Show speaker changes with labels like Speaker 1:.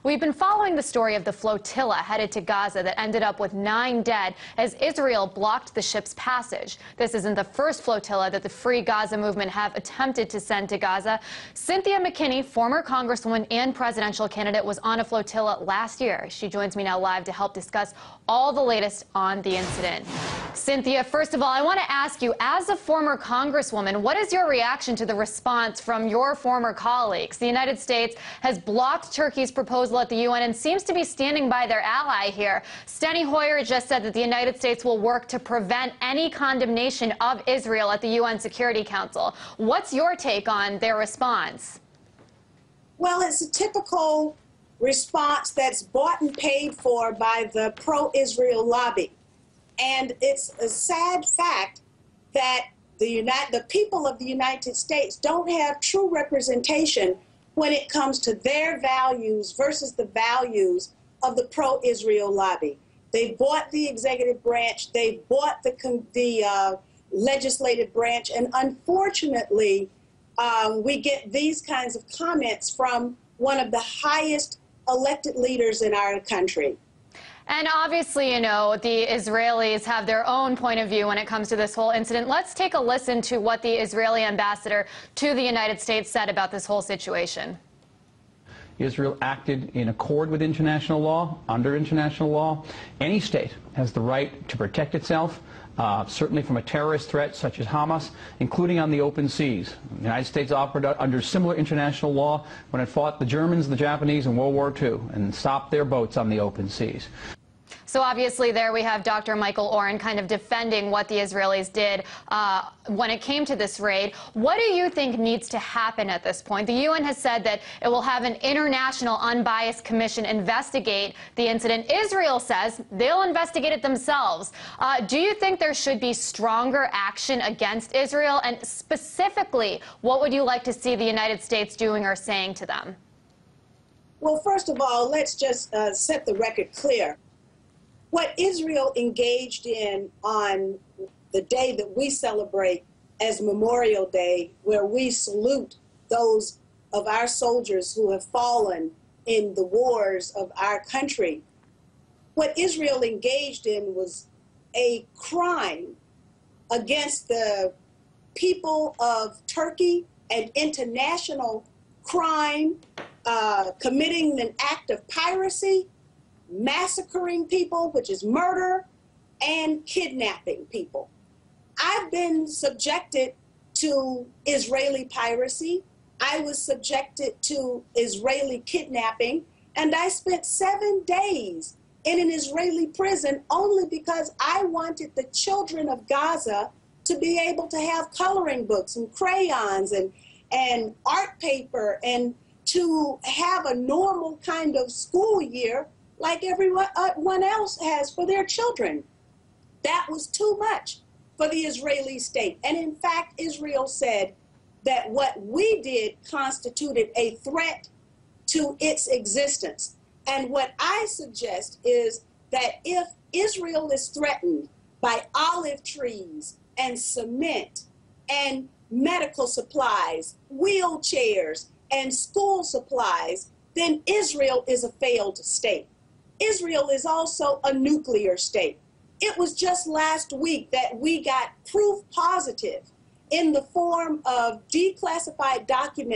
Speaker 1: We've been following the story of the flotilla headed to Gaza that ended up with 9 dead as Israel blocked the ship's passage. This isn't the first flotilla that the Free Gaza movement have attempted to send to Gaza. Cynthia McKinney, former congresswoman and presidential candidate, was on a flotilla last year. She joins me now live to help discuss all the latest on the incident. Cynthia, first of all, I want to ask you, as a former congresswoman, what is your reaction to the response from your former colleagues? The United States has blocked Turkey's proposal at the UN and seems to be standing by their ally here. Steny Hoyer just said that the United States will work to prevent any condemnation of Israel at the UN Security Council. What's your take on their response?
Speaker 2: Well, it's a typical response that's bought and paid for by the pro-Israel lobby. And it's a sad fact that the people of the United States don't have true representation when it comes to their values versus the values of the pro-Israel lobby. They bought the executive branch, they bought the legislative branch, and unfortunately, we get these kinds of comments from one of the highest elected leaders in our country.
Speaker 1: And obviously, you know, the Israelis have their own point of view when it comes to this whole incident. Let's take a listen to what the Israeli ambassador to the United States said about this whole situation.
Speaker 3: Israel acted in accord with international law, under international law. Any state has the right to protect itself, certainly from a terrorist threat such as Hamas, including on the open seas. The United States operated under similar international law when it fought the Germans, the Japanese in World War II and stopped their boats on the open seas.
Speaker 1: So obviously there we have Dr. Michael Oren kind of defending what the Israelis did when it came to this raid. What do you think needs to happen at this point? The UN has said that it will have an international unbiased commission investigate the incident. Israel says they'll investigate it themselves. Do you think there should be stronger action against Israel? And specifically, what would you like to see the United States doing or saying to them?
Speaker 2: Well, first of all, let's just set the record clear. What Israel engaged in on the day that we celebrate as Memorial Day, where we salute those of our soldiers who have fallen in the wars of our country, what Israel engaged in was a crime against the people of Turkey, an international crime, committing an act of piracy, massacring people, which is murder, and kidnapping people. I've been subjected to Israeli piracy. I was subjected to Israeli kidnapping, and I spent 7 days in an Israeli prison only because I wanted the children of Gaza to be able to have coloring books and crayons and art paper and to have a normal kind of school year like everyone else has for their children. That was too much for the Israeli state. And in fact, Israel said that what we did constituted a threat to its existence. And what I suggest is that if Israel is threatened by olive trees and cement and medical supplies, wheelchairs and school supplies, then Israel is a failed state. Israel is also a nuclear state. It was just last week that we got proof positive in the form of declassified documents